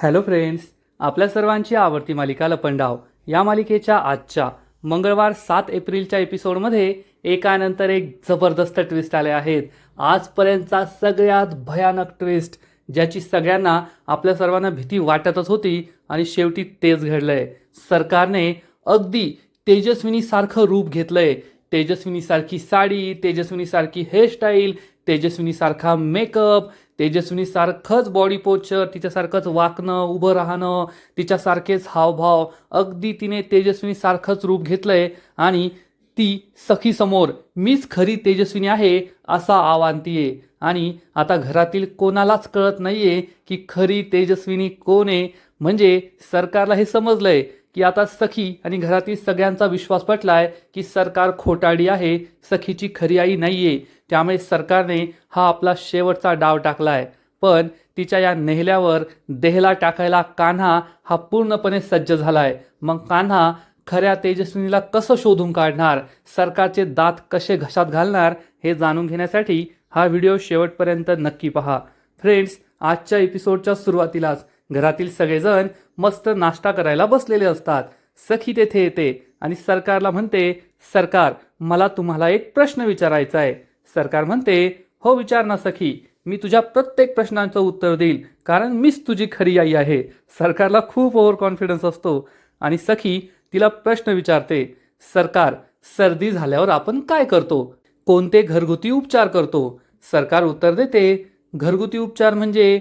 Hello friends, आपल्या सर्वांची आवडती मालिका लपंडाव या मालिकेच्या आजच्या मंगळवार 7 एप्रिलच्या एपिसोडमध्ये एकानंतर एक जबरदस्त ट्विस्ट आले आहेत. आजपर्यंतचा सगळ्यात भयानक ट्विस्ट, ज्याची सगळ्यांना आपल्या सर्वांना भीती वाटतच होती आणि शेवटी तेच घडलंय. सरकारने अगदी तेजस्विनीसारखं रूप घेतलंय. तेजस्विनीसारखी साडी, तेजस्विनीसारखी हेअरस्टाईल, तेजस्विनीसारखा मेकअप, तेजस्विनीसारखंच बॉडी पोश्चर, तिच्यासारखंच वाकणं, उभं राहणं, तिच्यासारखेच हावभाव, अगदी तिने तेजस्विनीसारखंच रूप घेतलंय आणि ती सखीसमोर मीच खरी तेजस्विनी आहे असा आवाहनतीये. आणि आता घरातील कोणालाच कळत नाहीये की खरी तेजस्विनी कोण आहे. म्हणजे सरकारला हे समजलंय की आता सखी आणि घरातील सगळ्यांचा विश्वास पटलाय की सरकार खोटाडी आहे, सखीची खरी आई नाहीये. त्यामुळे सरकारने हा आपला शेवटचा डाव टाकलाय. पण तिच्या या नेहल्यावर देहला टाकायला कान्हा हा पूर्णपणे सज्ज झालाय. मग कान्हा खऱ्या तेजस्विनीला कसं शोधून काढणार, सरकारचे दात कसे घशात घालणार, हे जाणून घेण्यासाठी हा व्हिडिओ शेवटपर्यंत नक्की पहा. फ्रेंड्स, आजच्या एपिसोडच्या सुरुवातीलाच घरातील सगळेजण मस्त नाश्ता करायला बसलेले असतात. सखी तेथे येते आणि सरकारला म्हणते, सरकार, मला तुम्हाला एक प्रश्न विचारायचा आहे. सरकार म्हणते, हो विचार ना सखी, मी तुझ्या प्रत्येक प्रश्नांचं उत्तर देईल, कारण मीच तुझी खरी आई आहे. सरकारला खूप ओव्हर कॉन्फिडन्स असतो आणि सखी तिला प्रश्न विचारते, सरकार, सर्दी झाल्यावर आपण काय करतो, कोणते घरगुती उपचार करतो. सरकार उत्तर देते, घरगुती उपचार म्हणजे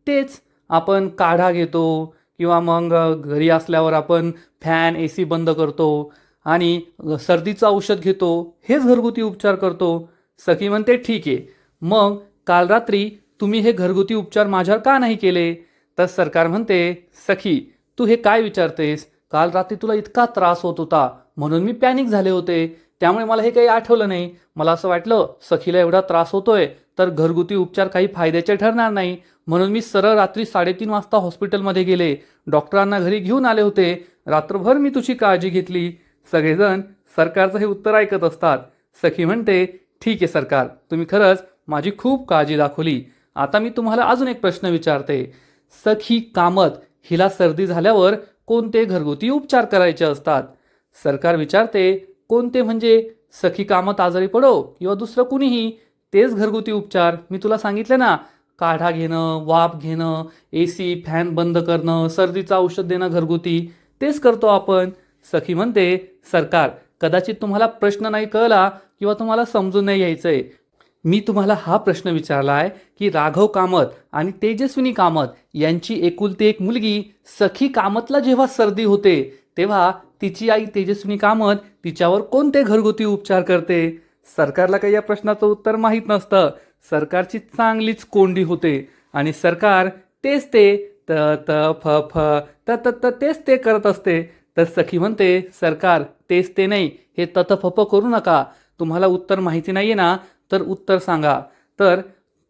तेच, आपण काढा घेतो किंवा मग घरी असल्यावर आपण फॅन AC बंद करतो आणि सर्दीचं औषध घेतो, हेच घरगुती उपचार करतो. सखी म्हणते, ठीक आहे, मग काल रात्री तुम्ही हे घरगुती उपचार माझ्यावर का नाही केले. तर सरकार म्हणते, सखी, तू हे काय विचारतेस, काल रात्री तुला इतका त्रास होत होता म्हणून मी पॅनिक झाले होते, त्यामुळे मला हे काही आठवलं नाही. मला असं वाटलं सखीला एवढा त्रास होतोय तर घरगुती उपचार काही फायद्याचे ठरणार नाही, म्हणून मी सरळ रात्री 3:30 वाजता हॉस्पिटलमध्ये गेले, डॉक्टरांना घरी घेऊन आले होते, रात्रभर मी तुझी काळजी घेतली. सगळेजण सरकारचं हे उत्तर ऐकत असतात. सखी म्हणते, ठीक आहे सरकार, तुम्ही खरंच माझी खूप काळजी दाखवली. आता मी तुम्हाला अजून एक प्रश्न विचारते. सखी कामत हिला सर्दी झाल्यावर कोणते घरगुती उपचार करायचे असतात. सरकार विचारते, कोणते म्हणजे सखी कामत आजारी पडो किंवा दुसरं कुणीही, तेच घरगुती उपचार मी तुला सांगितले ना, काढा घेणं, वाफ घेणं, AC फॅन बंद करणं, सर्दीचं औषध देणं घरगुती, तेच करतो आपण. सखी म्हणते, सरकार, कदाचित तुम्हाला प्रश्न नाही कळला किंवा तुम्हाला समजून नाही यायचंय. मी तुम्हाला हा प्रश्न विचारला आहे की राघव कामत आणि तेजस्विनी कामत यांची एकुलती एक मुलगी सखी कामतला जेव्हा सर्दी होते तेव्हा तिची आई तेजस्विनी कामत तिच्यावर कोणते घरगुती उपचार करते. सरकारला काही या प्रश्नाचं उत्तर माहीत नसतं. सरकारची चांगलीच कोंडी होते आणि सरकार तेच ते त त फ फ त त त तेच ते करत असते. तर सखी म्हणते, सरकार, तेच ते नाही, हे तत फप करू नका, तुम्हाला उत्तर माहिती नाहीये ना तर उत्तर सांगा. तर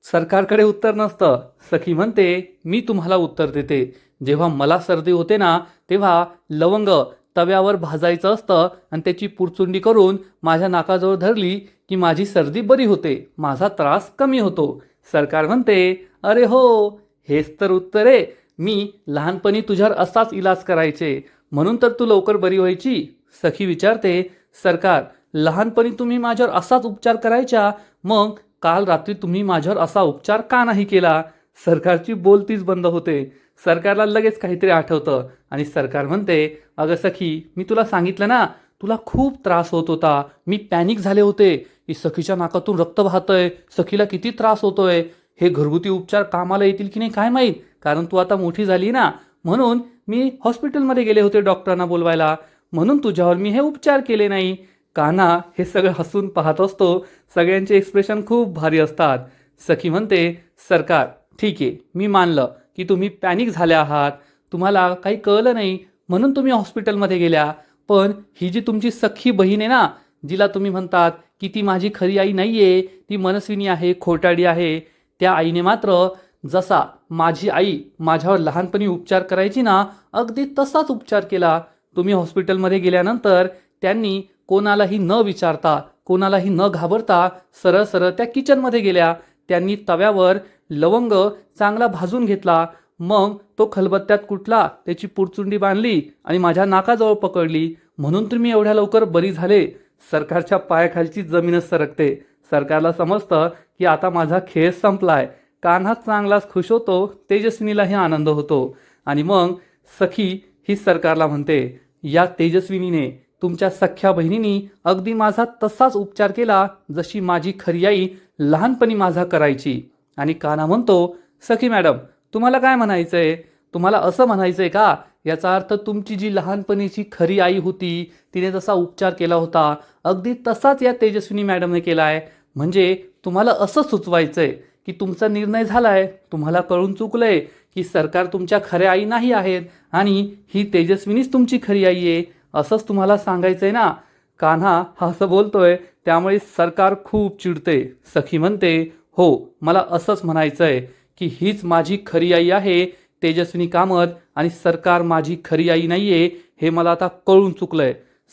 सरकारकडे उत्तर नसतं. सखी म्हणते, मी तुम्हाला उत्तर देते. जेव्हा मला सर्दी होते ना तेव्हा लवंग तव्यावर भाजायचं असतं आणि त्याची पुरचुंडी करून माझ्या नाकाजवळ धरली की माझी सर्दी बरी होते, माझा त्रास कमी होतो. सरकार म्हणते, अरे हो, हेच तर उत्तर आहे. मी लहानपणी तुझ्यावर असाच इलाज करायचे म्हणून तर तू लवकर बरी व्हायची. सखी विचारते, सरकार, लहानपणी तुम्ही माझ्यावर असाच उपचार करायच्या, मग काल रात्री तुम्ही माझ्यावर असा उपचार का नाही केला. सरकारची बोलतीच बंद होते. सरकारला लगेच काहीतरी आठवतं आणि सरकार म्हणते, अगं सखी, मी तुला सांगितलं ना, तुला खूप त्रास होत होता, मी पॅनिक झाले होते, की सखीच्या नाकातून रक्त वाहतंय, सखीला किती त्रास होतोय, हे घरगुती उपचार कामाला येतील की नाही काय माहीत, कारण तू आता मोठी झाली ना, म्हणून मी हॉस्पिटलमध्ये गेले होते डॉक्टरांना बोलवायला, म्हणून तुझ्यावर मी हे उपचार केले नाही. कान्हा हे सगळं हसून पाहत असतो. सगळ्यांचे एक्सप्रेशन खूप भारी असतात. सखी म्हणते, सरकार, ठीक आहे, मी मानलं की तुम्ही पॅनिक झाल्या आहात, तुम्हाला काही कळलं नाही म्हणून तुम्ही हॉस्पिटलमध्ये गेल्या, पण ही जी तुमची सख्खी बहीण आहे ना, जिला तुम्ही म्हणतात की ती माझी खरी आई नाही आहे, ती मनस्विनी आहे, खोटाडी आहे, त्या आईने मात्र जसा माझी आई माझ्यावर लहानपणी उपचार करायची ना, अगदी तसाच उपचार केला. तुम्ही हॉस्पिटलमध्ये गेल्यानंतर त्यांनी कोणालाही न विचारता, कोणालाही न घाबरता सरळ सरळ त्या किचनमध्ये गेल्या. त्यांनी तव्यावर लवंग चांगला भाजून घेतला, मग तो खलबत्त्यात कुठला त्याची पुरचुंडी बांधली आणि माझ्या नाकाजवळ पकडली, म्हणून तर मी एवढ्या लवकर बरी झाले. सरकारच्या पायाखालची जमीनच सरकते. सरकारला समजतं की आता माझा खेळ संपलाय. कान्हा चांगलाच खुश होतो, तेजस्विनीलाही आनंद होतो. आणि मग सखी ही सरकारला म्हणते, या तेजस्विनीने तुमच्या सख्या बहिणीनी अगदी माझा तसाच उपचार केला जशी माझी खरी आई लहानपणी माझा करायची. आणि कान्हा म्हणतो, सखी मॅडम, तुम्हाला काय म्हणायचंय? तुम्हाला असं म्हणायचंय का? याचा अर्थ तुमची जी लहानपणीची खरी आई होती, तिने जसा उपचार केला होता अगदी तसाच या तेजस्विनी मॅडमने केलाय. म्हणजे तुम्हाला असं सुचवायचंय की तुमचा निर्णय झालाय, तुम्हाला कळून चुकलंय की सरकार तुमच्या खऱ्या आई नाही आहेत आणि ही तेजस्विनीच तुमची खरी आई आहे, असंच तुम्हाला सांगायचंय ना? कान्हा हा असं बोलतोय, त्यामुळे सरकार खूप चिडते. सखी म्हणते, हो, मला असंच म्हणायचंय की हीच माझी खरी आई आहे तेजस्विनी कामत, आणि सरकार माझी खरी आई नाहीये हे मला आता कळून चुकलंय.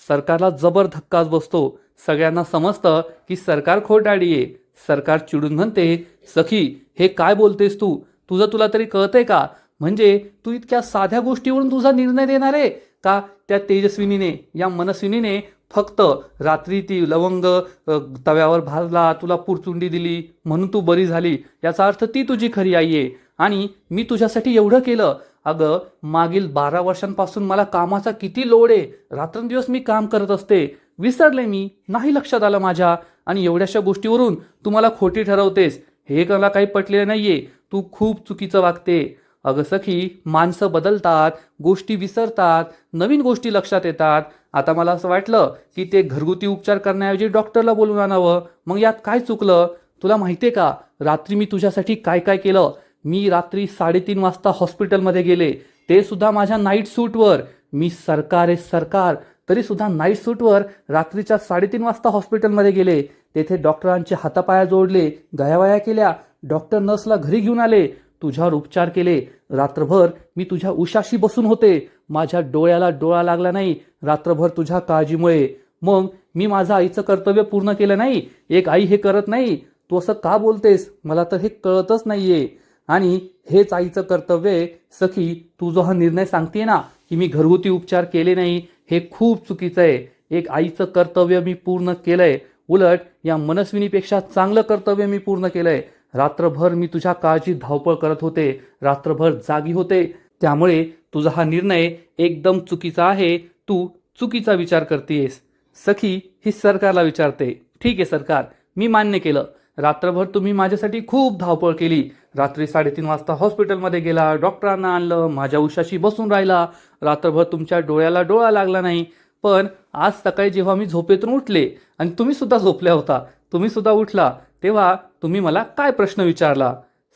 सरकारला जबर धक्काच बसतो. सगळ्यांना समजतं की सरकार खोटारडी आहे. सरकार चिडून म्हणते, सखी, हे काय बोलतेस तू? तुला तरी कळतंय का? म्हणजे तू इतक्या साध्या गोष्टीवरून तुझा निर्णय देणार आहे का? त्या तेजस्विनीने, या मनस्विनीने फक्त रात्री ती लवंग तव्यावर भाजला, तुला पुरचुंडी दिली म्हणून तू बरी झाली, याचा अर्थ ती तुझी खरी आई आहे. आणि मी तुझ्यासाठी एवढं केलं. अगं, मागील 12 वर्षांपासून मला कामाचा किती लोड आहे. रात्रंदिवस मी काम करत असते. विसरले मी, नाही लक्षात आलं माझ्या. आणि एवढ्याशा गोष्टीवरून तू मला खोटी ठरवतेस. हे मला काही पटलेलं नाहीये. तू खूप चुकीचं वागते. अगं सखी, माणसं बदलतात, गोष्टी विसरतात, नवीन गोष्टी लक्षात येतात. आता मला असं वाटलं की ते घरगुती उपचार करण्याऐवजी डॉक्टरला बोलवून आणावं. मग यात काय चुकलं? तुला माहितीये का, रात्री मी तुझ्यासाठी काय काय केलं? मी रात्री 3:30 वाजता हॉस्पिटलमध्ये गेले, ते सुद्धा माझ्या नाईट सूटवर. मी सरकार आहे सरकार, तरी सुद्धा नाईट सूटवर रात्रीच्या 3:30 वाजता हॉस्पिटलमध्ये गेले. तेथे डॉक्टरांचे हातापाया जोडले, गयावया केल्या, डॉक्टर नर्सला घरी घेऊन आले, तुझ्यावर उपचार केले. रात्रभर मी तुझ्या उशाशी बसून होते. माझ्या डोळ्याला डोळा लागला नाही रात्रभर तुझ्या काळजीमुळे. मग मी माझं आईचं कर्तव्य पूर्ण केलं नाही? एक आई हे करत नाही. तू असं का बोलतेस? मला तर हे कळतच नाहीये. आणि हेच आईचं कर्तव्य आहे. सखी, तू जो हा निर्णय सांगते ना की मी घरगुती उपचार केले नाही, हे खूप चुकीचं आहे. एक आईचं कर्तव्य मी पूर्ण केलंय. उलट या मनस्विनीपेक्षा चांगलं कर्तव्य मी पूर्ण केलंय. रात्रभर मी तुझ्या काळजी धावपळ करत होते, रात्रभर जागी होते. त्यामुळे तुझा हा निर्णय एकदम चुकीचा आहे. तू चुकीचा विचार करतेस. सखी ही सरकारला विचारते, ठीक आहे सरकार, मी मान्य केलं. रात्रभर तुम्ही माझ्यासाठी खूप धावपळ केली. रात्री 3:30 वाजता हॉस्पिटलमध्ये गेला, डॉक्टरांना आणलं, माझ्या उशाशी बसून राहिला, रात्रभर तुमच्या डोळ्याला डोळा लागला नाही. पण आज सकाळी जेव्हा मी झोपेतून उठले आणि तुम्ही सुद्धा झोपल्या होता, तुम्ही सुद्धा उठला, तेव्हा तुम्ही मला काय प्रश्न विचारला?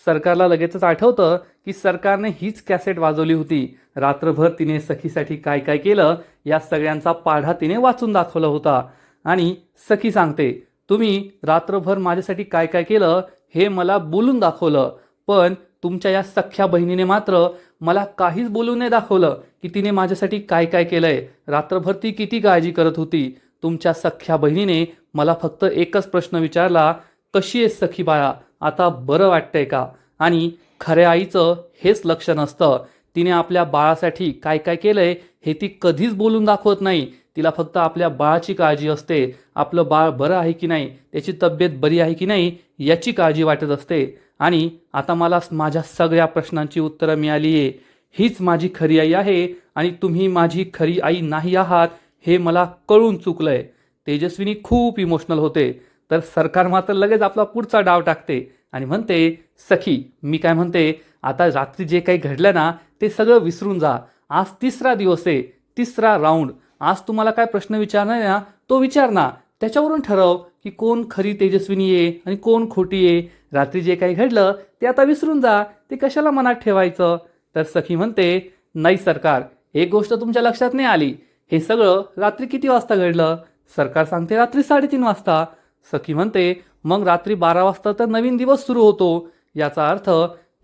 सरकारला लगेचच आठवतं की सरकारने हीच कॅसेट वाजवली होती. रात्रभर तिने सखीसाठी काय काय केलं या सगळ्यांचा पाढा तिने वाचून दाखवला होता. आणि सखी सांगते, तुम्ही रात्रभर माझ्यासाठी काय काय केलं हे मला बोलून दाखवलं, पण तुमच्या या सख्या बहिणीने मात्र मला काहीच बोलून नाही दाखवलं की तिने माझ्यासाठी काय काय केलंय. रात्रभर ती किती काळजी करत होती. तुमच्या सख्या बहिणीने मला फक्त एकच प्रश्न विचारला, कशी आहेस सखी बाळा, आता बरं वाटतंय का? आणि खऱ्या आईचं हेच लक्ष नसतं. तिने आपल्या बाळासाठी काय काय केलंय हे ती कधीच बोलून दाखवत नाही. तिला फक्त आपल्या बाळाची काळजी असते. आपलं बाळ बरं आहे की नाही, त्याची तब्येत बरी आहे की नाही याची काळजी वाटत असते. आणि आता मला माझ्या सगळ्या प्रश्नांची उत्तरं मिळाली आहे. हीच माझी खरी आई आहे आणि तुम्ही माझी खरी आई नाही आहात हे मला कळून चुकलंय. तेजस्विनी खूप इमोशनल होते. तर सरकार मात्र लगेच आपला पुढचा डाव टाकते आणि म्हणते, सखी, मी काय म्हणते, आता रात्री जे काही घडलं ना ते सगळं विसरून जा. आज 3रा दिवस आहे, 3रा राऊंड. आज तुम्हाला काय प्रश्न विचारणार ना तो विचार ना. त्याच्यावरून ठरव की कोण खरी तेजस्विनी आहे आणि कोण खोटी आहे. रात्री जे काही घडलं ते आता विसरून जा, ते कशाला मनात ठेवायचं? तर सखी म्हणते, नाही सरकार, एक गोष्ट तुमच्या लक्षात नाही आली. हे सगळं रात्री किती वाजता घडलं? सरकार सांगते रात्री 3:30 वाजता. सखी म्हणते, मग रात्री 12 वाजता तर नवीन दिवस सुरू होतो. याचा अर्थ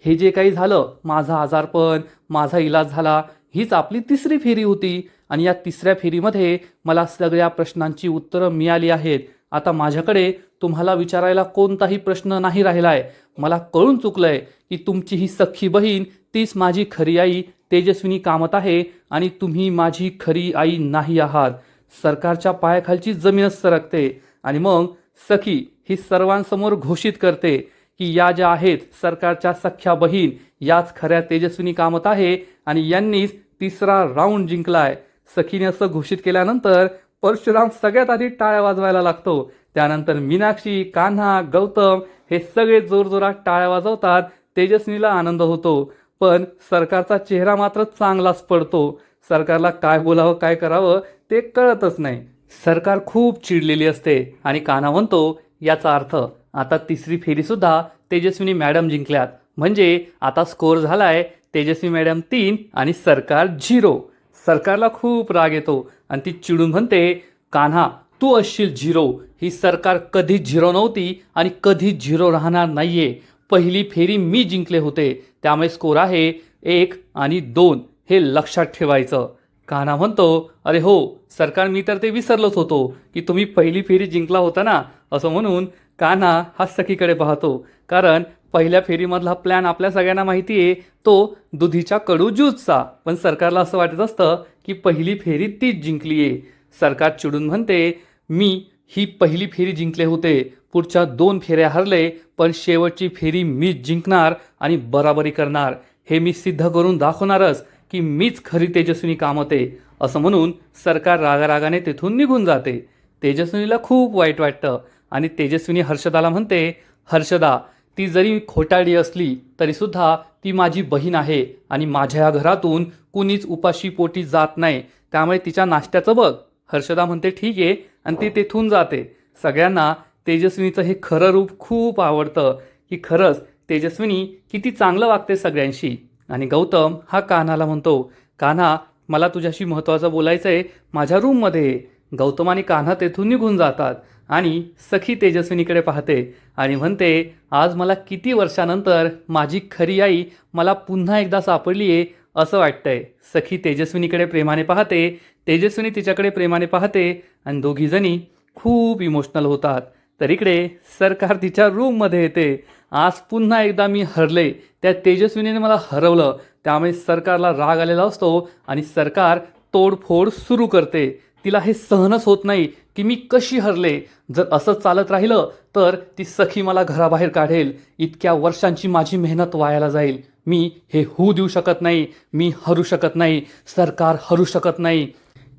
हे जे काही झालं, माझा आजारपण, माझा इलाज झाला, हीच आपली 3री फेरी होती. आणि या 3ऱ्या फेरीमध्ये मला सगळ्या प्रश्नांची उत्तरं मिळाली आहेत. आता माझ्याकडे तुम्हाला विचारायला कोणताही प्रश्न नाही राहिलाय. मला कळून चुकलंय की तुमची ही सख्खी बहीण तीच माझी खरी आई तेजस्विनी कामत आहे आणि तुम्ही माझी खरी आई नाही आहात. सरकारच्या पायाखालची जमीनच सरकते आणि मग सखी ही सर्वांसमोर घोषित करते की या ज्या आहेत सरकारच्या सख्ख्या बहीण याच खऱ्या तेजस्विनी कामत आहे आणि यांनीच तिसरा राऊंड जिंकलाय. सखीने असं घोषित केल्यानंतर परशुराम सगळ्यात आधी टाळ्या वाजवायला लागतो. त्यानंतर मीनाक्षी, कान्हा, गौतम हे सगळे जोरजोरात टाळ्या वाजवतात. तेजस्विनीला आनंद होतो, पण सरकारचा चेहरा मात्र चांगलाच पडतो. सरकारला काय बोलावं काय करावं ते कळतच नाही. सरकार खूप चिडलेली असते आणि कान्हा म्हणतो याचा अर्थ आता तिसरी फेरीसुद्धा तेजस्विनी मॅडम जिंकल्यात, म्हणजे आता स्कोअर झालाय तेजस्वी मॅडम 3 आणि सरकार 0. सरकारला खूप राग येतो आणि ती चिडून म्हणते कान्हा तू असशील 0. ही सरकार कधीच 0 नव्हती आणि कधीच 0 राहणार नाहीये. पहिली फेरी मी जिंकले होते, त्यामुळे स्कोर आहे 1 आणि 2 हे लक्षात ठेवायचं. कान्हा म्हणतो अरे हो सरकार, मी तर ते विसरलोच होतो की तुम्ही पहिली फेरी जिंकला होता ना. असं म्हणून कान्हा हा सखीकडे पाहतो, कारण पहिल्या फेरीमधला प्लॅन आपल्या सगळ्यांना माहिती आहे, तो दुधीच्या कडू ज्यूसचा. पण सरकारला असं वाटत असतं की पहिली फेरी तीच जिंकली आहे. सरकार चिडून म्हणते मी ही पहिली फेरी जिंकले होते, पुढच्या 2 फेऱ्या हरले, पण शेवटची फेरी मीच जिंकणार आणि बराबरी करणार. हे मी सिद्ध करून दाखवणारच की मीच खरी तेजस्विनी कामत आहे. असं म्हणून सरकार रागारागाने तिथून निघून जाते. तेजस्विनीला खूप वाईट वाटतं आणि तेजस्विनी हर्षदाला म्हणते हर्षदा ती जरी खोटारडी असली तरीसुद्धा ती माझी बहीण आहे आणि माझ्या या घरातून कुणीच उपाशी पोटी जात नाही, त्यामुळे तिच्या नाश्त्याचं बघ. हर्षदा म्हणते ठीक आहे आणि ती तेथून जाते. सगळ्यांना तेजस्विनीचं हे खरं रूप खूप आवडतं की खरंच तेजस्विनी किती चांगलं वागते सगळ्यांशी. आणि गौतम हा कान्हाला म्हणतो कान्हा मला तुझ्याशी महत्त्वाचं बोलायचं आहे, माझ्या रूममध्ये. गौतम आणि कान्हा तेथून निघून जातात आणि सखी तेजस्विनीकडे पाहते आणि म्हणते आज मला किती वर्षानंतर माझी खरी आई मला पुन्हा एकदा सापडली आहे असं वाटतंय. सखी तेजस्विनीकडे प्रेमाने पाहते, तेजस्विनी तिच्याकडे प्रेमाने पाहते आणि दोघीजणी खूप इमोशनल होतात. तर इकडे सरकार तिच्या रूममध्ये येते. आज पुन्हा एकदा मी हरले, त्या तेजस्विनीने मला हरवलं, त्यामुळे सरकारला राग आलेला असतो आणि सरकार तोडफोड सुरू करते. तिला हे सहनच होत नाही की मी कशी हरले. जर असं चालत राहिलं तर ती सखी मला घराबाहेर काढेल. इतक्या वर्षांची माझी मेहनत वायाला जाईल. मी हे होऊ देऊ शकत नाही. मी हरू शकत नाही. सरकार हरू शकत नाही.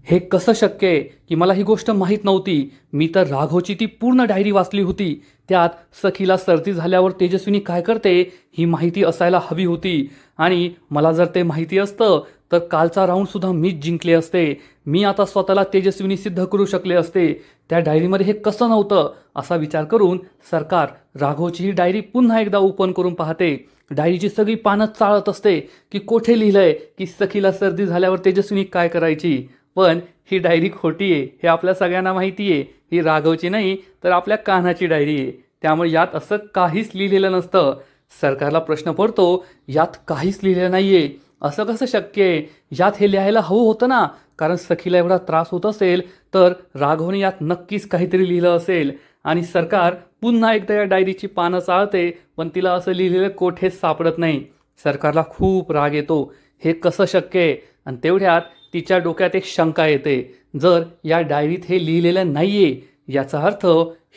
हे कसं शक्य आहे की मला ही गोष्ट माहीत नव्हती. मी तर राघवची ती पूर्ण डायरी वाचली होती. त्यात सखीला सर्दी झाल्यावर तेजस्विनी काय करते ही माहिती असायला हवी होती आणि मला जर ते माहिती असतं तर कालचा राऊंडसुद्धा मीच जिंकले असते. मी आता स्वतःला तेजस्विनी सिद्ध करू शकले असते. त्या डायरीमध्ये हे कसं नव्हतं असा विचार करून सरकार राघवची ही डायरी पुन्हा एकदा ओपन करून पाहते. डायरीची सगळी पानं चाळत असते की कोठे लिहिलंय की सखीला सर्दी झाल्यावर तेजस्विनी काय करायची. पण ही डायरी खोटी आहे हे आपल्या सगळ्यांना माहिती आहे. ही राघवची नाही तर आपल्या कान्हाची डायरी आहे, त्यामुळे यात असं काहीच लिहिलेलं नसतं. सरकारला प्रश्न पडतो यात काहीच लिहिलेलं नाहीये, असं कसं शक्य आहे. यात हे लिहायला हवं होतं ना, कारण सखीला एवढा त्रास होत असेल तर राघवने यात नक्कीच काहीतरी लिहिलं असेल. आणि सरकार पुन्हा एकदा या डायरीची पानं चाळते, पण तिला असं लिहिलेलं कोठेच सापडत नाही. सरकारला खूप राग येतो, हे कसं शक्य आहे. आणि तेवढ्यात तिच्या डोक्यात एक शंका येते, जर या डायरीत हे लिहिलेलं नाहीये याचा अर्थ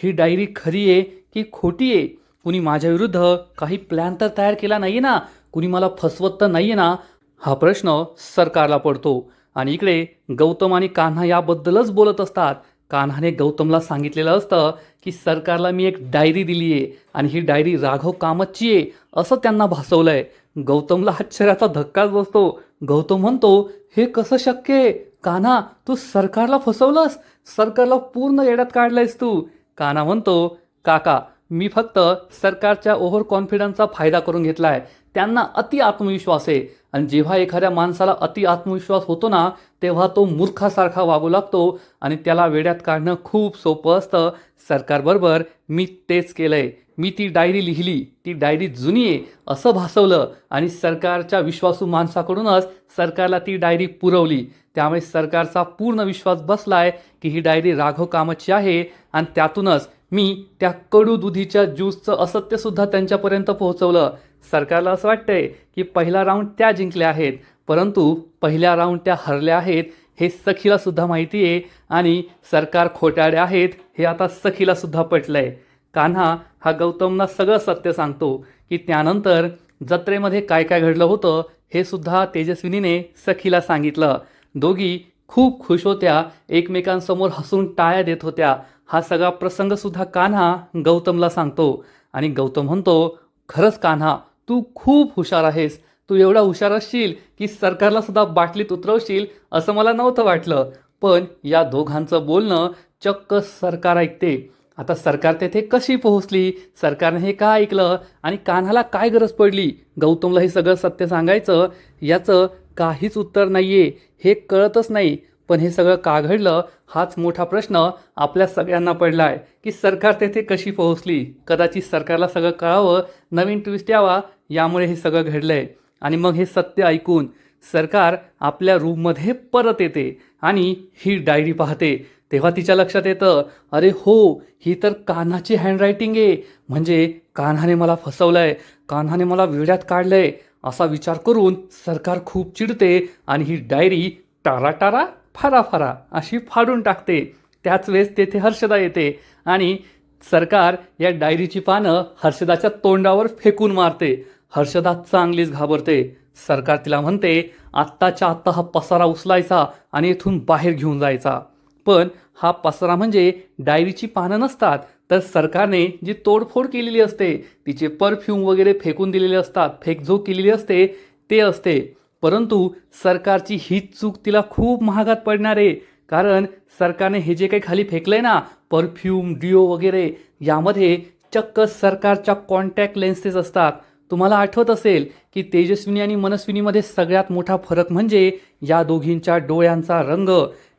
ही डायरी खरी आहे की खोटी आहे. कुणी माझ्या विरुद्ध काही प्लॅन तर तयार केला नाहीये ना, कुणी मला फसवत तर नाहीये ना, हा प्रश्न सरकारला पडतो. आणि इकडे गौतम आणि कान्हा याबद्दलच बोलत असतात. कान्हाने गौतमला सांगितलेलं असतं की सरकारला मी एक डायरी दिली आहे आणि ही डायरी राघव कामतची आहे असं त्यांना भासवलंय. गौतमला आश्चर्याचा धक्काच बसतो. गौतम म्हणतो हे कसं शक्य आहे. कान्हा तू सरकारला फसवलंस, सरकारला पूर्ण येड्यात काढलंयस तू. कान्हा म्हणतो काका मी फक्त सरकारच्या ओव्हर कॉन्फिडन्सचा फायदा करून घेतलाय. त्यांना अति आत्मविश्वास आहे आणि जेव्हा एखाद्या माणसाला अति आत्मविश्वास होतो ना तेव्हा तो मूर्खासारखा वागू लागतो आणि त्याला वेड्यात काढणं खूप सोपं असतं. सरकारबरोबर मी तेच केलंय. मी ती डायरी लिहिली, ती डायरी जुनी आहे असं भासवलं आणि सरकारच्या विश्वासू माणसाकडूनच सरकारला ती डायरी पुरवली. त्यामुळे सरकारचा पूर्ण विश्वास बसलाय की ही डायरी राघव कामाची आहे आणि त्यातूनच मी त्या कडू दुधीच्या ज्यूसचं असत्यसुद्धा त्यांच्यापर्यंत पोहोचवलं. सरकारला असं वाटतंय की पहिला राऊंड त्या जिंकल्या आहेत, परंतु पहिल्या राऊंड त्या हरल्या आहेत हे सखीला सुद्धा माहिती आहे आणि सरकार खोटारडे आहेत हे आता सखीला सुद्धा पटलंय. कान्हा हा गौतमला सगळं सत्य सांगतो की त्यानंतर जत्रेमध्ये काय काय घडलं होतं हे सुद्धा तेजस्विनीने सखीला सांगितलं. दोघी खूप खुश होत्या, एकमेकांसमोर हसून टाळ्या देत होत्या. हा सगळा प्रसंग सुद्धा कान्हा गौतमला सांगतो आणि गौतम म्हणतो, खरंच कान्हा तू खूप हुशार आहेस. तू एवढा हुशार असशील की सरकारला सुद्धा बाटलीत उतरवशील असं मला नव्हतं वाटलं. पण या दोघांचं बोलणं चक्क सरकार ऐकते. आता सरकार तेथे कशी पोहोचली, सरकारने हे का ऐकलं आणि कान्हाला काय गरज पडली गौतमला हे सगळं सत्य सांगायचं, याचं काहीच उत्तर नाही आहे. हे कळतच नाही. पण हे सगळं का घडलं हाच मोठा प्रश्न आपल्या सगळ्यांना पडला आहे की सरकार तेथे कशी पोहोचली. कदाचित सरकारला सगळं कळावं, नवीन ट्विस्ट यावा, यामुळे हे सगळं घडलं आहे. आणि मग हे सत्य ऐकून सरकार आपल्या रूममध्ये परत येते आणि ही डायरी पाहते. तेव्हा तिच्या लक्षात येतं, अरे हो, ही तर कान्हाची हँडरायटिंग आहे. म्हणजे कान्हाने मला फसवलंय, कान्हाने मला वेड्यात काढलंय असा विचार करून सरकार खूप चिडते आणि ही डायरी टारा टारा फारा फारा अशी फाडून टाकते. त्याच वेळेस तेथे हर्षदा येते आणि सरकार या डायरीची पानं हर्षदाच्या तोंडावर फेकून मारते. हर्षदा चांगलीच घाबरते. सरकार तिला म्हणते, आत्ताच्या आत्ता हा पसारा उचलायचा आणि इथून बाहेर घेऊन जायचा. पण हा पसारा म्हणजे डायरीची पानं नसतात, तर सरकारने जी तोडफोड केलेली असते, तिचे परफ्यूम वगैरे फेकून दिलेले असतात, फेकझोक केलेली असते ते असते. परंतु सरकारची हीच चूक तिला खूप महागात पडणार आहे. कारण सरकारने हे जे काही खाली फेकलंय ना, परफ्यूम डिओ वगैरे, यामध्ये चक्क सरकारच्या कॉन्टॅक्ट लेन्सेस असतात. तुम्हाला आठवत असेल की तेजस्विनी आणि मनस्विनीमध्ये सगळ्यात मोठा फरक म्हणजे या दोघींच्या डोळ्यांचा रंग.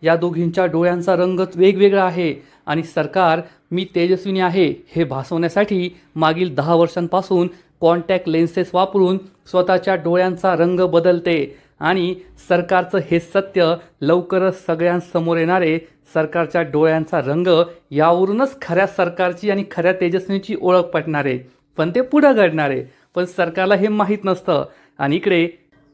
या दोघींच्या डोळ्यांचा रंग वेगवेगळा आहे आणि सरकार मी तेजस्विनी आहे हे भासवण्यासाठी मागील 10 वर्षांपासून कॉन्टॅक्ट लेन्सेस वापरून स्वतःच्या डोळ्यांचा रंग बदलते. आणि सरकारचं हे सत्य लवकरच सगळ्यांसमोर येणारे. सरकारच्या डोळ्यांचा रंग यावरूनच खऱ्या सरकारची आणि खऱ्या तेजस्विनीची ओळख पटणार आहे. पण ते पुढं घडणार आहे, पण सरकारला हे माहीत नसतं. आणि इकडे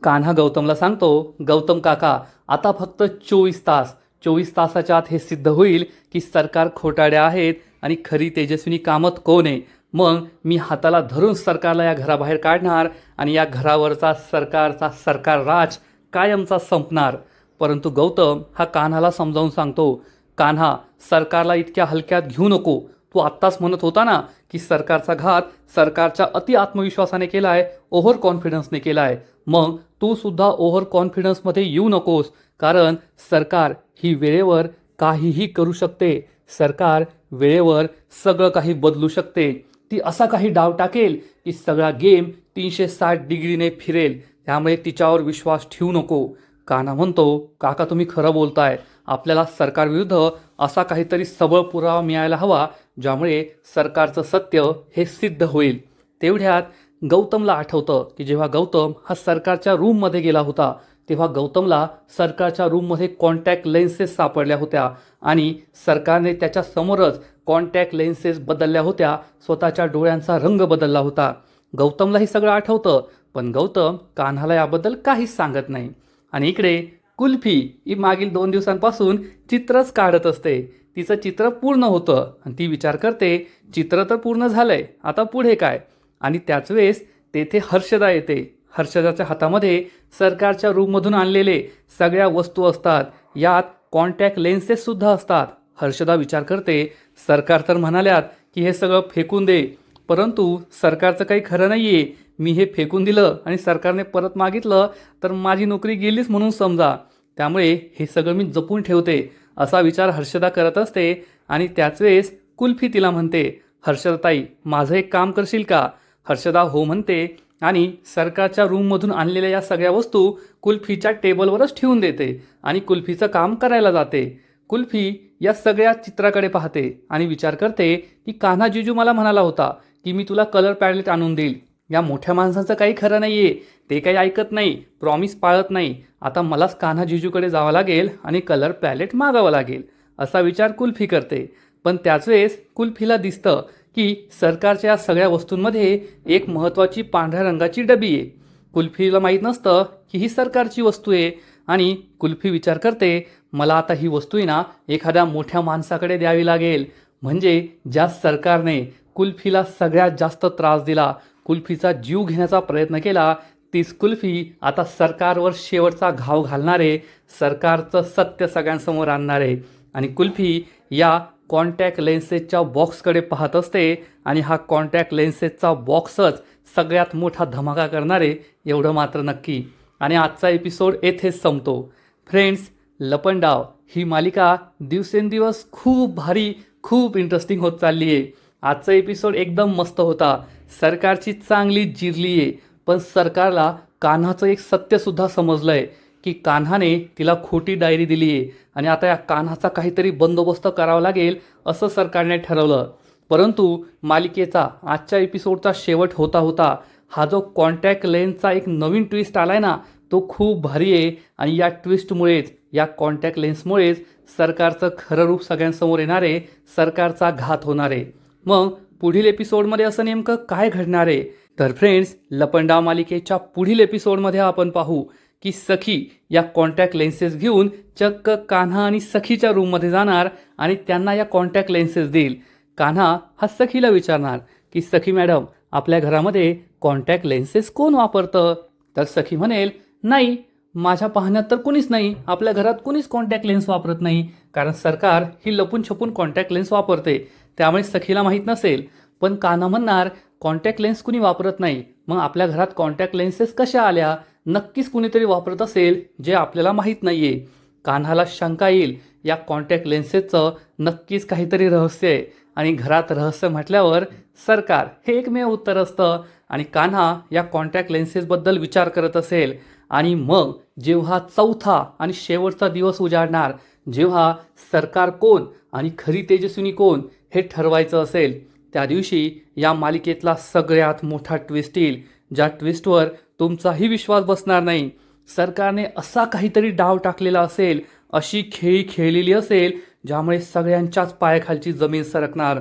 कान्हा गौतमला सांगतो, गौतम काका आता फक्त 24 तासाच्या आत हे सिद्ध होईल की सरकार खोटारडे आहेत आणि खरी तेजस्विनी कामत कोण आहे. मग मी हाताला धरून सरकारला या घराबाहेर काढणार आणि या घरावरचा सरकारचा सरकार राज कायमचा संपणार. परंतु गौतम हा कान्हाला समजावून सांगतो, कान्हा सरकारला इतक्या हलक्यात घेऊ नको. तू आत्ताच म्हणत होता ना की सरकारचा घात सरकारच्या अति आत्मविश्वासाने केलाय, ओव्हर कॉन्फिडन्सने केलाय. मग तू सुद्धा ओव्हर कॉन्फिडन्समध्ये येऊ नकोस. कारण सरकार ही वेळेवर काहीही करू शकते. सरकार वेळेवर सगळं काही बदलू शकते. ती असा काही डाव टाकेल की सगळा गेम 360 डिग्रीने फिरेल. त्यामुळे तिच्यावर विश्वास ठेवू नको. कान्हा म्हणतो, काका तुम्ही खरं बोलताय. आपल्याला सरकारविरुद्ध असा काहीतरी सबळ पुरावा मिळायला हवा ज्यामुळे सरकारचं सत्य हे सिद्ध होईल. तेवढ्यात गौतमला आठवतं की जेव्हा गौतम हा सरकारच्या रूममध्ये गेला होता तेव्हा गौतमला सरकारच्या रूममध्ये कॉन्टॅक्ट लेन्सेस सापडल्या होत्या आणि सरकारने त्याच्या समोरच कॉन्टॅक्ट लेन्सेस बदलल्या होत्या. स्वतःच्या डोळ्यांचा रंग बदलला होता. गौतमला हे सगळं आठवतं, पण गौतम कान्हाला याबद्दल काहीच सांगत नाही. आणि इकडे कुल्फी ही मागील 2 दिवसांपासून चित्रच काढत असते. तिचं चित्र पूर्ण होतं आणि ती विचार करते, चित्र तर पूर्ण झालंय, आता पुढे काय. आणि त्याच वेळेस तेथे हर्षदा येते. हर्षदाच्या हातामध्ये सरकारच्या रूममधून आणलेले सगळ्या वस्तू असतात. यात कॉन्टॅक्ट लेन्सेस सुद्धा असतात. हर्षदा विचार करते, सरकार तर म्हणाल्यात की हे सगळं फेकून दे, परंतु सरकारचं काही खरं नाही आहे. मी हे फेकून दिलं आणि सरकारने परत मागितलं तर माझी नोकरी गेलीच म्हणून समजा. त्यामुळे हे सगळं मी जपून ठेवते असा विचार हर्षदा करत असते. आणि त्याच वेळेस कुल्फी तिला म्हणते, हर्षदाताई माझं एक काम करशील का. हर्षदा हो म्हणते आणि सरकारच्या रूममधून आणलेल्या या सगळ्या वस्तू कुल्फीच्या टेबलवरच ठेवून देते आणि कुल्फीचं काम करायला जाते. कुल्फी या सगळ्या चित्राकडे पाहते आणि विचार करते की कान्हा जिजू मला म्हणाला होता की मी तुला कलर पॅलेट आणून देईल. या मोठ्या माणसाचं काही खरं नाही आहे, ते काही ऐकत नाही, प्रॉमिस पाळत नाही. आता मलाच कान्हा जिजूकडे जावं लागेल आणि कलर पॅलेट मागावं लागेल असा विचार कुल्फी करते. पण त्याच वेळेस कुल्फीला दिसतं की सरकारच्या या सगळ्या वस्तूंमध्ये एक महत्त्वाची पांढऱ्या रंगाची डबी आहे. कुल्फीला माहीत नसतं की ही सरकारची वस्तू आहे आणि कुल्फी विचार करते, मला आता ही वस्तू आहे ना एखाद्या मोठ्या माणसाकडे द्यावी लागेल. म्हणजे ज्या सरकारने कुल्फीला सगळ्यात जास्त त्रास दिला, कुल्फीचा जीव घेण्याचा प्रयत्न केला, तीच कुल्फी आता सरकारवर शेवटचा घाव घालणारे, सरकारचं सत्य सगळ्यांसमोर आणणारे. आणि कुल्फी या कॉन्टॅक्ट लेन्सेसच्या बॉक्सकडे पाहत असते आणि हा कॉन्टॅक्ट लेन्सेसचा बॉक्सच सगळ्यात मोठा धमाका करणारे एवढं मात्र नक्की. आणि आजचा एपिसोड येथेच संपतो. फ्रेंड्स, लपंडाव ही मालिका दिवसेंदिवस खूप भारी, खूप इंटरेस्टिंग होत चालली आहे. आजचा एपिसोड एकदम मस्त होता. सरकारची चांगली जिरली आहे, पण सरकारला कान्हाचं एक सत्यसुद्धा समजलं आहे की कान्हाने तिला खोटी डायरी दिली आहे आणि आता या कान्हाचा काहीतरी बंदोबस्त करावा लागेल असं सरकारने ठरवलं. परंतु मालिकेचा आजच्या एपिसोडचा शेवट होता होता हा जो कॉन्टॅक्ट लेन्सचा एक नवीन ट्विस्ट आलाय ना, तो खूप भारी आहे. आणि या ट्विस्टमुळेच, या कॉन्टॅक्ट लेन्समुळेच सरकारचं खरं रूप सगळ्यांसमोर येणार आहे, सरकारचा घात होणार आहे. मग पुढील एपिसोडमध्ये असं नेमकं काय घडणार आहे? तर फ्रेंड्स, लपंडाव मालिकेच्या पुढील एपिसोडमध्ये आपण पाहू की सखी या कॉन्टॅक्ट लेन्सेस घेऊन चक्क कान्हा आणि सखीच्या रूममध्ये जाणार आणि त्यांना या कॉन्टॅक्ट लेन्सेस देईल. कान्हा हा सखीला विचारणार की सखी मॅडम, आपल्या घरामध्ये कॉन्टॅक्ट लेन्सेस कोण वापरतं? तर सखी म्हणेल, नाही, माझ्या पाहण्यात तर कुणीच नाही, आपल्या घरात कुणीच कॉन्टॅक्ट लेन्स वापरत नाही, कारण सरकार ही लपून छपून कॉन्टॅक्ट लेन्स वापरते, त्यामुळे सखीला माहीत नसेल. पण कान्हा म्हणणार, कॉन्टॅक्ट लेन्स कुणी वापरत नाही, मग आपल्या घरात कॉन्टॅक्ट लेन्सेस कशा आल्या? नक्कीच कुणीतरी वापरत असेल जे आपल्याला माहीत नाही आहे. कान्हाला शंका येईल, या कॉन्टॅक्ट लेन्सेसचं नक्कीच काहीतरी रहस्य आहे. आणि घरात रहस्य म्हटल्यावर सरकार हे एकमेव उत्तर असतं. आणि कान्हा या कॉन्टॅक्ट लेन्सेसबद्दल विचार करत असेल. आणि मग जेव्हा चौथा आणि शेवटचा दिवस उजाडणार, जेव्हा सरकार कोण आणि खरी तेजस्विनी कोण हे ठरवायचं असेल, त्या दिवशी या मालिकेतला सगळ्यात मोठा ट्विस्ट येईल, ज्या ट्विस्टवर तुमचाही विश्वास बसणार नाही. सरकारने असा काहीतरी डाव टाकलेला असेल, अशी खेळी खेळलेली असेल, ज्यामुळे सगळ्यांच्याच पायाखालची जमीन सरकणार.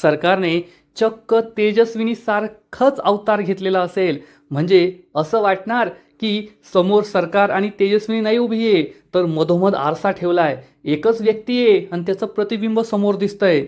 सरकारने चक्क तेजस्विनीसारखंच अवतार घेतलेला असेल. म्हणजे असं वाटणार की समोर सरकार आणि तेजस्विनी नाही उभी आहे, तर मधोमध आरसा ठेवलाय, एकच व्यक्ती आहे आणि त्याचं प्रतिबिंब समोर दिसतंय.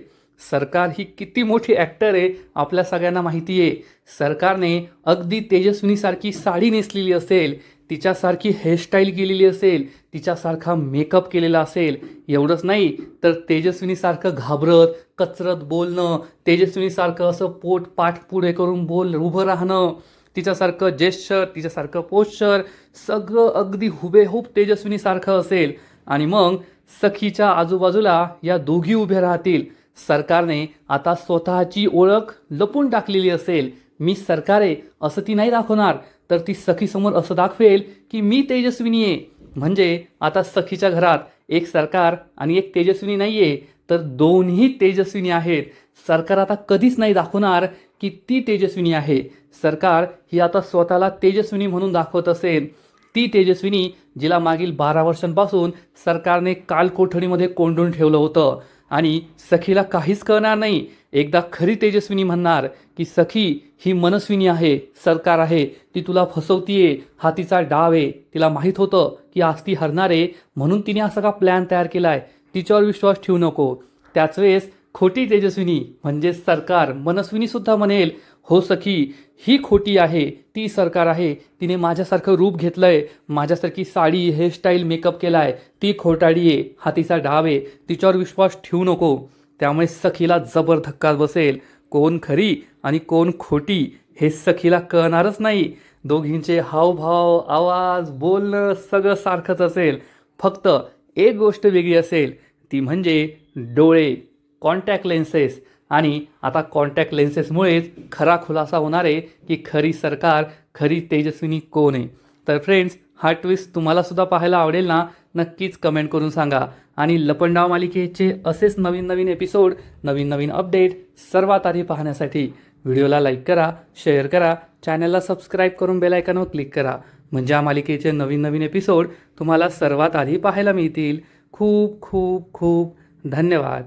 सरकार ही किती मोठी ॲक्टर आहे आपल्या सगळ्यांना माहिती आहे. सरकारने अगदी तेजस्विनीसारखी साडी नेसलेली असेल, तिच्यासारखी हेअरस्टाईल केलेली असेल, तिच्यासारखा मेकअप केलेला असेल. एवढंच नाही तर तेजस्विनीसारखं घाबरत कचरत बोलणं, तेजस्विनीसारखं असं पोट पाठ पुढे करून उभं राहणं, तिच्यासारखं जेस्चर, तिच्यासारखं पोश्चर, सगळं अगदी हुबेहूब तेजस्विनीसारखं असेल. आणि मग सखीच्या आजूबाजूला या दोघी उभ्या राहतील. सरकारने आता स्वतःची ओळख लपून टाकलेली असेल. मी सरकार आहे असं ती नाही दाखवणार, तर ती सखीसमोर असं दाखवेल की मी तेजस्विनी आहे. म्हणजे आता सखीच्या घरात एक सरकार आणि एक तेजस्विनी नाही आहे, तर दोन्ही तेजस्विनी आहेत. सरकार आता कधीच नाही दाखवणार की ती तेजस्विनी आहे. सरकार ही आता स्वतःला तेजस्विनी म्हणून दाखवत असेल. ती तेजस्विनी जिला मागील 12 वर्षांपासून सरकारने कालकोठडीमध्ये कोंडून ठेवलं होतं. आणि सखीला काहीच कळणार नाही. एकदा खरी तेजस्विनी म्हणणार की सखी ही मनस्विनी आहे, सरकार आहे, ती तुला फसवतीये, हा तिचा डाव आहे, तिला माहीत होतं की आज ती हरणार आहे, म्हणून तिने हा सगळा प्लॅन तयार केलाय, तिच्यावर विश्वास ठेवू नको. त्याच वेळेस खोटी तेजस्विनी म्हणजे सरकार मनस्विनीसुद्धा म्हणेल, हो सखी, ही खोटी आहे, ती सरकार आहे, तिने माझ्यासारखं रूप घेतलंय, माझ्यासारखी साडी हेअरस्टाईल मेकअप केलाय, ती खोटाडी आहे, हा तिचा डाव आहे, तिच्यावर विश्वास ठेवू नको. त्यामुळे सखीला जबर धक्का बसेल. कोण खरी आणि कोण खोटी हे सखीला कळणारच नाही. दोघींचे हावभाव, आवाज, बोलणं सगळं सारखंच असेल. फक्त एक गोष्ट वेगळी असेल, ती म्हणजे डोळे, कॉन्टॅक्ट लेन्सेस. आणि आता कॉन्टॅक्ट लेन्सेसमुळेच खरा खुलासा होणार आहे की खरी सरकार, खरी तेजस्विनी कोण आहे. तर फ्रेंड्स, हा ट्विस्ट तुम्हाला सुद्धा पाहायला आवडेल ना? नक्कीच कमेंट करून सांगा. आणि लपंडाव मालिकेचे असेच नवीन नवीन एपिसोड, नवीन नवीन अपडेट सर्वात आधी पाहण्यासाठी व्हिडिओला लाईक करा, शेअर करा, चॅनलला सबस्क्राईब करून बेल आयकॉनवर क्लिक करा. म्हणजे या मालिकेचे नवीन नवीन एपिसोड तुम्हाला सर्वात आधी पाहायला मिळतील. खूप खूप खूप धन्यवाद.